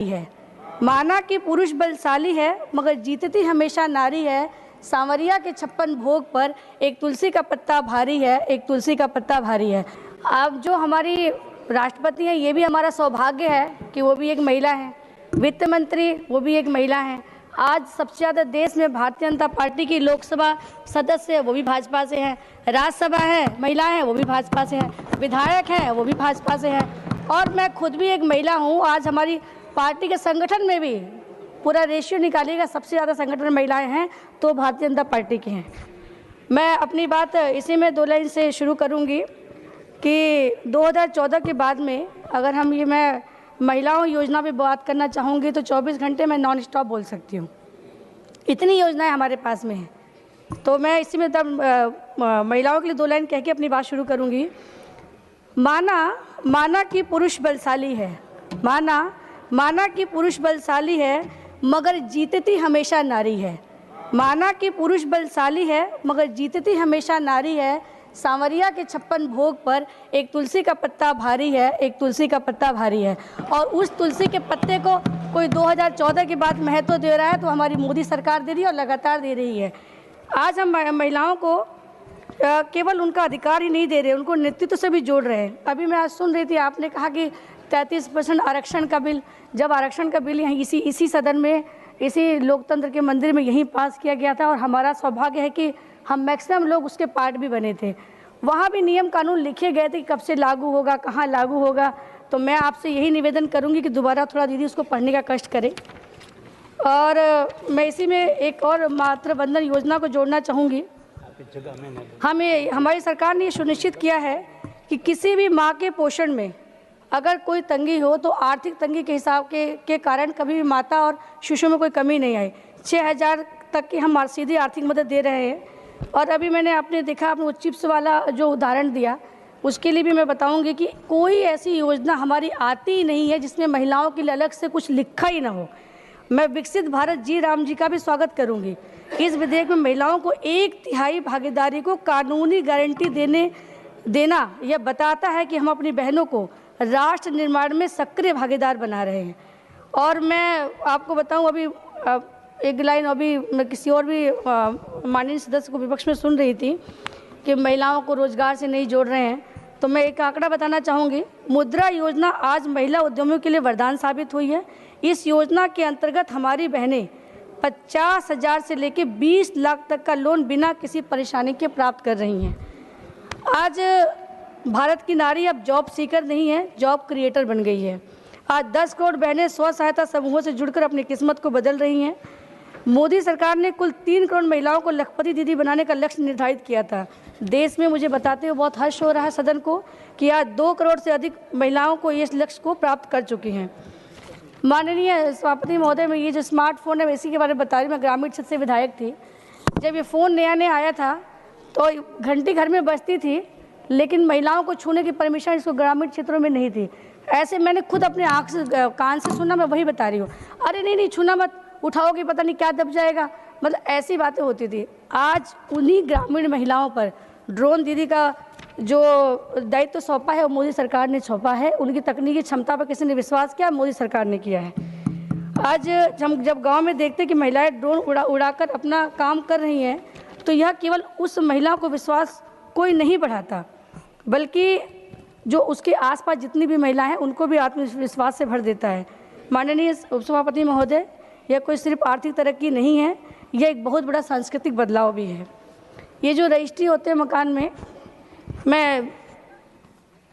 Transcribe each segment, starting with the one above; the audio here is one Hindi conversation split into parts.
है। माना कि पुरुष बलशाली है मगर जीतती हमेशा नारी है। सांवरिया के 56 भोग पर एक तुलसी का पत्ता भारी है, एक तुलसी का पत्ता भारी है। अब जो हमारी राष्ट्रपति हैं ये भी हमारा सौभाग्य है कि वो भी एक महिला हैं। वित्त मंत्री वो भी एक महिला हैं। आज सबसे ज़्यादा देश में भारतीय जनता पार्टी की लोकसभा सदस्य है वो भी भाजपा से हैं, राज्यसभा है महिलाएं हैं वो भी भाजपा से हैं, विधायक हैं वो भी भाजपा से हैं और मैं खुद भी एक महिला हूँ। आज हमारी पार्टी के संगठन में भी पूरा रेशियो निकालिएगा, सबसे ज़्यादा संगठन में महिलाएं हैं तो भारतीय जनता पार्टी की हैं। मैं अपनी बात इसी में 2 लाइन से शुरू करूंगी कि 2014 के बाद में अगर मैं महिलाओं योजना पे बात करना चाहूँगी तो 24 घंटे मैं नॉन स्टॉप बोल सकती हूँ, इतनी योजनाएं हमारे पास में हैं। तो मैं इसी में महिलाओं के लिए 2 लाइन कह के अपनी बात शुरू करूँगी। माना कि पुरुष बलशाली है, माना कि पुरुष बलशाली है मगर जीतती हमेशा नारी है। माना कि पुरुष बलशाली है मगर जीतती हमेशा नारी है। सांवरिया के 56 भोग पर एक तुलसी का पत्ता भारी है, एक तुलसी का पत्ता भारी है। और उस तुलसी के पत्ते को कोई 2014 के बाद महत्व दे रहा है तो हमारी मोदी सरकार दे रही है और लगातार दे रही है। आज हम महिलाओं को केवल उनका अधिकार ही नहीं दे रहे, उनको नेतृत्व से भी जोड़ रहे हैं। अभी मैं आज सुन रही थी, आपने कहा कि 33% आरक्षण का बिल, जब आरक्षण का बिल यहाँ इसी सदन में, इसी लोकतंत्र के मंदिर में यहीं पास किया गया था और हमारा सौभाग्य है कि हम मैक्सिमम लोग उसके पार्ट भी बने थे। वहाँ भी नियम कानून लिखे गए थे कि कब से लागू होगा, कहाँ लागू होगा। तो मैं आपसे यही निवेदन करूँगी कि दोबारा थोड़ा दीदी उसको पढ़ने का कष्ट करें। और मैं इसी में एक और मातृ बंधन योजना को जोड़ना चाहूँगी। हमारी सरकार ने ये सुनिश्चित किया है कि किसी भी माँ के पोषण में अगर कोई तंगी हो तो आर्थिक तंगी के हिसाब के कारण कभी भी माता और शिशु में कोई कमी नहीं आई। 6,000 तक की हम सीधी आर्थिक मदद दे रहे हैं। और अभी मैंने आपने देखा, आपने वो चिप्स वाला जो उदाहरण दिया उसके लिए भी मैं बताऊंगी कि कोई ऐसी योजना हमारी आती ही नहीं है जिसमें महिलाओं के लिए अलग से कुछ लिखा ही ना हो। मैं विकसित भारत जी राम जी का भी स्वागत करूंगी। इस विधेयक में महिलाओं को 1/3 भागीदारी को कानूनी गारंटी देना यह बताता है कि हम अपनी बहनों को राष्ट्र निर्माण में सक्रिय भागीदार बना रहे हैं। और मैं आपको बताऊं, अभी एक लाइन अभी मैं किसी और भी माननीय सदस्य को विपक्ष में सुन रही थी कि महिलाओं को रोजगार से नहीं जोड़ रहे हैं, तो मैं एक आंकड़ा बताना चाहूँगी। मुद्रा योजना आज महिला उद्यमियों के लिए वरदान साबित हुई है। इस योजना के अंतर्गत हमारी बहनें 50,000 से लेकर 20 लाख तक का लोन बिना किसी परेशानी के प्राप्त कर रही हैं। आज भारत की नारी अब जॉब सीकर नहीं है, जॉब क्रिएटर बन गई है। आज 10 करोड़ बहनें स्व सहायता समूहों से जुड़कर अपनी किस्मत को बदल रही हैं। मोदी सरकार ने कुल 3 करोड़ महिलाओं को लखपति दीदी बनाने का लक्ष्य निर्धारित किया था। देश में मुझे बताते हुए बहुत हर्ष हो रहा है सदन को कि आज 2 करोड़ से अधिक महिलाओं को इस लक्ष्य को प्राप्त कर चुकी हैं। माननीय सभापति महोदय, में ये जो स्मार्टफोन है इसी के बारे में बता रही। मैं ग्रामीण क्षेत्र से विधायक थी। जब ये फ़ोन नया आया था तो घंटी घर में बजती थी, लेकिन महिलाओं को छूने की परमिशन इसको ग्रामीण क्षेत्रों में नहीं थी। ऐसे मैंने खुद अपने आँख से कान से सुना, मैं वही बता रही हूँ। अरे नहीं छूना मत, उठाओगे पता नहीं क्या दब जाएगा, मतलब ऐसी बातें होती थी। आज उन्हीं ग्रामीण महिलाओं पर ड्रोन दीदी का जो दायित्व सौंपा है वो मोदी सरकार ने सौंपा है। उनकी तकनीकी क्षमता पर किसी ने विश्वास किया, मोदी सरकार ने किया है। आज हम जब गांव में देखते कि महिलाएं ड्रोन उड़ाकर अपना काम कर रही हैं तो यह केवल उस महिला को विश्वास कोई नहीं बढ़ाता, बल्कि जो उसके आसपास जितनी भी महिलाएं हैं उनको भी आत्मविश्वास से भर देता है। माननीय उपसभापति महोदय, यह कोई सिर्फ आर्थिक तरक्की नहीं है, यह एक बहुत बड़ा सांस्कृतिक बदलाव भी है। ये जो रजिस्ट्री होते हैं मकान में, मैं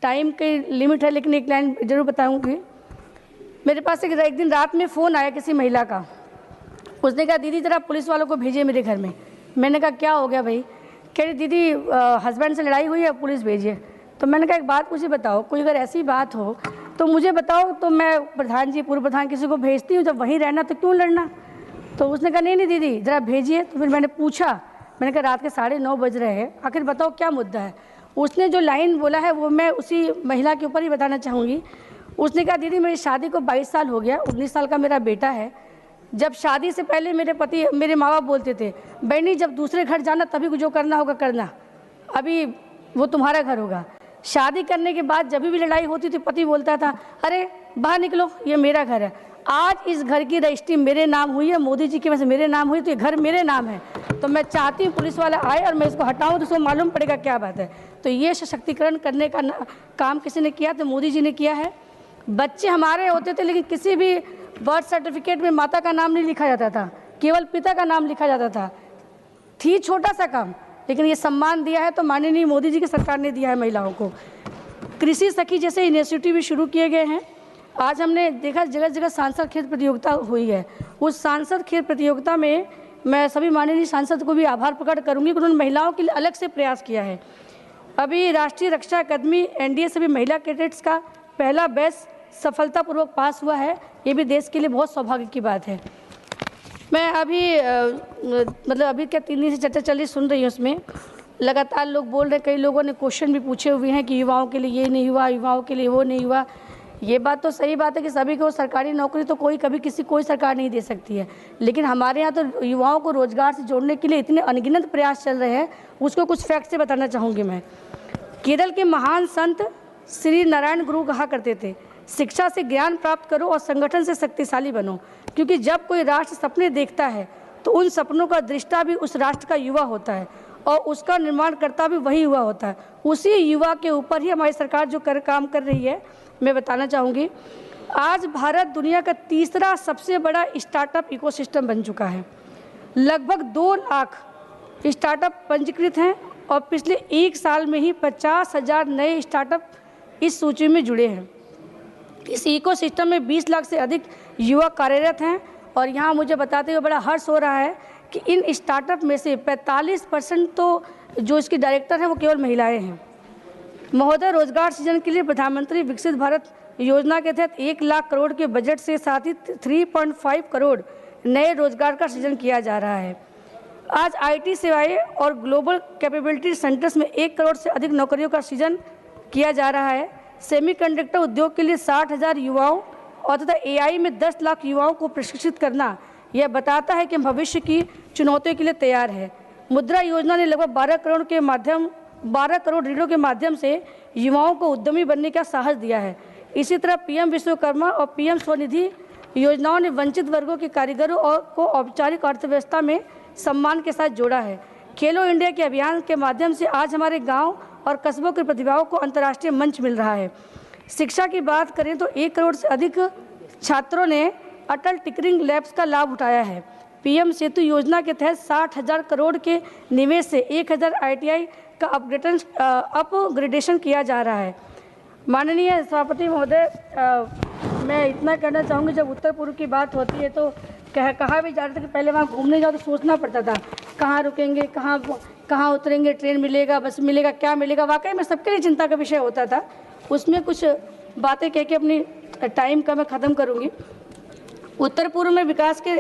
टाइम की लिमिट है लेकिन एक लाइन जरूर बताऊंगी। मेरे पास एक दिन रात में फ़ोन आया किसी महिला का। उसने कहा दीदी ज़रा पुलिस वालों को भेजिए मेरे घर में। मैंने कहा क्या हो गया भाई? कह रही दीदी हस्बैंड से लड़ाई हुई है, पुलिस भेजिए। तो मैंने कहा एक बात मुझे बताओ, कोई अगर ऐसी बात हो तो मुझे बताओ, तो मैं प्रधान जी पूर्व प्रधान किसी को भेजती हूँ, जब वहीं रहना तो क्यों लड़ना। तो उसने कहा नहीं दीदी ज़रा भेजिए। तो फिर मैंने पूछा, मैंने कहा रात के 9:30 बज रहे हैं, आखिर बताओ क्या मुद्दा है। उसने जो लाइन बोला है वो मैं उसी महिला के ऊपर ही बताना चाहूँगी। उसने कहा दीदी मेरी शादी को 22 साल हो गया, 19 साल का मेरा बेटा है। जब शादी से पहले मेरे माँ बाप बोलते थे बहनी जब दूसरे घर जाना तभी जो करना होगा करना, अभी वो तुम्हारा घर होगा। शादी करने के बाद जब भी लड़ाई होती थी पति बोलता था अरे बाहर निकलो ये मेरा घर है। आज इस घर की रजिस्ट्री मेरे नाम हुई है, मोदी जी की वजह से मेरे नाम हुई, तो ये घर मेरे नाम है। तो मैं चाहती हूँ पुलिस वाला आए और मैं इसको हटाऊँ तो उसको मालूम पड़ेगा क्या बात है। तो ये सशक्तिकरण करने का काम किसी ने किया तो मोदी जी ने किया है। बच्चे हमारे होते थे लेकिन किसी भी बर्थ सर्टिफिकेट में माता का नाम नहीं लिखा जाता था, केवल पिता का नाम लिखा जाता था। थी छोटा सा काम, लेकिन ये सम्मान दिया है तो माननीय मोदी जी की सरकार ने दिया है महिलाओं को। कृषि सखी जैसे इनिशिएटिव भी शुरू किए गए हैं। आज हमने देखा जगह जगह सांसद खेत प्रतियोगिता हुई है। उस सांसद खेत प्रतियोगिता में मैं सभी माननीय सांसद को भी आभार प्रकट करूंगी कि उन्होंने महिलाओं के लिए अलग से प्रयास किया है। अभी राष्ट्रीय रक्षा अकादमी एनडीए से भी महिला कैडेट्स का पहला बैच सफलतापूर्वक पास हुआ है। ये भी देश के लिए बहुत सौभाग्य की बात है। मैं अभी अभी क्या 3 दिन से चर्चा चल रही सुन रही हूँ, उसमें लगातार लोग बोल रहे हैं, कई लोगों ने क्वेश्चन भी पूछे हुए हैं कि युवाओं के लिए ये नहीं हुआ, युवाओं के लिए वो नहीं हुआ। ये बात तो सही बात है कि सभी को सरकारी नौकरी तो कोई सरकार नहीं दे सकती है, लेकिन हमारे यहाँ तो युवाओं को रोजगार से जोड़ने के लिए इतने अनगिनत प्रयास चल रहे हैं। उसको कुछ फैक्ट से बताना चाहूँगी मैं। केरल के महान संत श्री नारायण गुरु कहा करते थे, शिक्षा से ज्ञान प्राप्त करो और संगठन से शक्तिशाली बनो, क्योंकि जब कोई राष्ट्र सपने देखता है तो उन सपनों का दृष्टा भी उस राष्ट्र का युवा होता है और उसका निर्माण करता भी वही युवा होता है। उसी युवा के ऊपर ही हमारी सरकार जो काम कर रही है, मैं बताना चाहूँगी। आज भारत दुनिया का तीसरा सबसे बड़ा स्टार्टअप इकोसिस्टम बन चुका है। लगभग 2 लाख स्टार्टअप पंजीकृत हैं और पिछले 1 साल में ही 50,000 नए स्टार्टअप इस सूची में जुड़े हैं। इस इकोसिस्टम में 20 लाख से अधिक युवा कार्यरत हैं और यहाँ मुझे बताते हुए बड़ा हर्ष हो रहा है कि इन स्टार्टअप में से 45% तो जो इसके डायरेक्टर हैं वो केवल महिलाएं हैं। महोदय, रोजगार सृजन के लिए प्रधानमंत्री विकसित भारत योजना के तहत 1 लाख करोड़ के बजट से साथ ही 3.5 करोड़ नए रोजगार का सृजन किया जा रहा है। आज आईटी सेवाएं और ग्लोबल कैपेबिलिटी सेंटर्स में 1 करोड़ से अधिक नौकरियों का सृजन किया जा रहा है। सेमीकंडक्टर उद्योग के लिए 60,000 युवाओं और तथा एआई में 10 लाख युवाओं को प्रशिक्षित करना यह बताता है कि हम भविष्य की चुनौतियों के लिए तैयार है। मुद्रा योजना ने लगभग 12 करोड़ ऋणों के माध्यम से युवाओं को उद्यमी बनने का साहस दिया है। इसी तरह पीएम विश्वकर्मा और पीएम स्वनिधि योजनाओं ने वंचित वर्गों के कारीगरों को औपचारिक अर्थव्यवस्था में सम्मान के साथ जोड़ा है। खेलो इंडिया के अभियान के माध्यम से आज हमारे गाँव और कस्बों की प्रतिभाओं को अंतर्राष्ट्रीय मंच मिल रहा है। शिक्षा की बात करें तो 1 करोड़ से अधिक छात्रों ने अटल टिंकरिंग लैब्स का लाभ उठाया है। पीएम सेतु योजना के तहत 60,000 करोड़ के निवेश से 1000 ITI का अपग्रेडेशन किया जा रहा है। माननीय सभापति महोदय, मैं इतना कहना चाहूँगी, जब उत्तर पूर्व की बात होती है तो कहा भी जा रहा था कि पहले वहाँ घूमने जाओ तो सोचना पड़ता था कहाँ रुकेंगे, कहाँ उतरेंगे, ट्रेन मिलेगा, बस मिलेगा, क्या मिलेगा। वाकई में सबके लिए चिंता का विषय होता था। उसमें कुछ बातें कह के अपनी टाइम का मैं ख़त्म करूँगी। उत्तर पूर्व में विकास के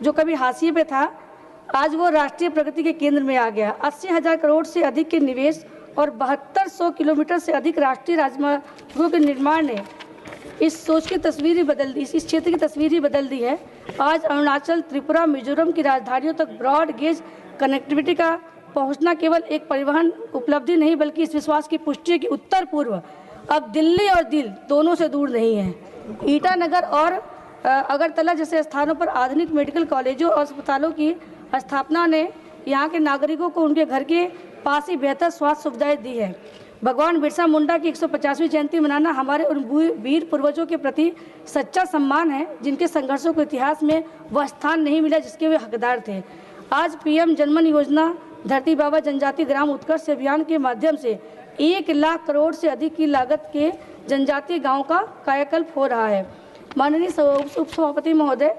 जो कभी हाशिए पे था, आज वो राष्ट्रीय प्रगति के केंद्र में आ गया। 80,000 करोड़ से अधिक के निवेश और 7200 किलोमीटर से अधिक राष्ट्रीय राजमार्गों के निर्माण ने इस सोच की तस्वीर ही बदल दी, इस क्षेत्र की तस्वीर ही बदल दी है। आज अरुणाचल, त्रिपुरा, मिजोरम की राजधानियों तक ब्रॉड गेज कनेक्टिविटी का पहुंचना केवल एक परिवहन उपलब्धि नहीं, बल्कि इस विश्वास की पुष्टि है कि उत्तर पूर्व अब दिल्ली और दिल दोनों से दूर नहीं है। ईटानगर और अगरतला जैसे स्थानों पर आधुनिक मेडिकल कॉलेजों और अस्पतालों की स्थापना ने यहाँ के नागरिकों को उनके घर के पास ही बेहतर स्वास्थ्य सुविधाएं दी है। भगवान बिरसा मुंडा की 150वीं जयंती मनाना हमारे उन वीर पूर्वजों के प्रति सच्चा सम्मान है, जिनके संघर्षों को इतिहास में वह स्थान नहीं मिला जिसके वे हकदार थे। आज पीएम जनमन योजना, धरती बाबा जनजातीय ग्राम उत्कर्ष अभियान के माध्यम से 1 लाख करोड़ से अधिक की लागत के जनजातीय गाँव का कायाकल्प हो रहा है। माननीय उप सभापति महोदय,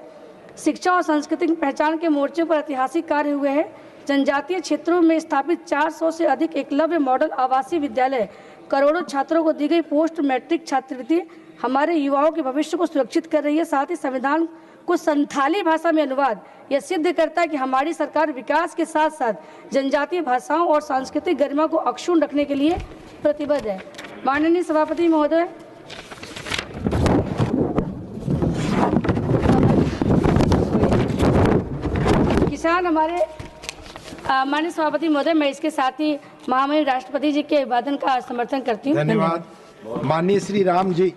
शिक्षा और सांस्कृतिक पहचान के मोर्चे पर ऐतिहासिक कार्य हुए हैं। जनजातीय क्षेत्रों में स्थापित 400 से अधिक एकलव्य मॉडल आवासीय विद्यालय, करोड़ों छात्रों को दी गई पोस्ट मैट्रिक छात्रवृत्ति हमारे युवाओं के भविष्य को सुरक्षित कर रही है। साथ ही संविधान को संथाली भाषा में अनुवाद यह सिद्ध करता है कि हमारी सरकार विकास के साथ साथ जनजातीय भाषाओं और सांस्कृतिक गरिमा को अक्षुण्ण रखने के लिए प्रतिबद्ध है। माननीय सभापति महोदय, किसान हमारे माननीय सभापति महोदय, मैं इसके साथ ही महामहिम राष्ट्रपति जी के अभिवादन का समर्थन करती हूँ। धन्यवाद। माननीय श्री राम जी।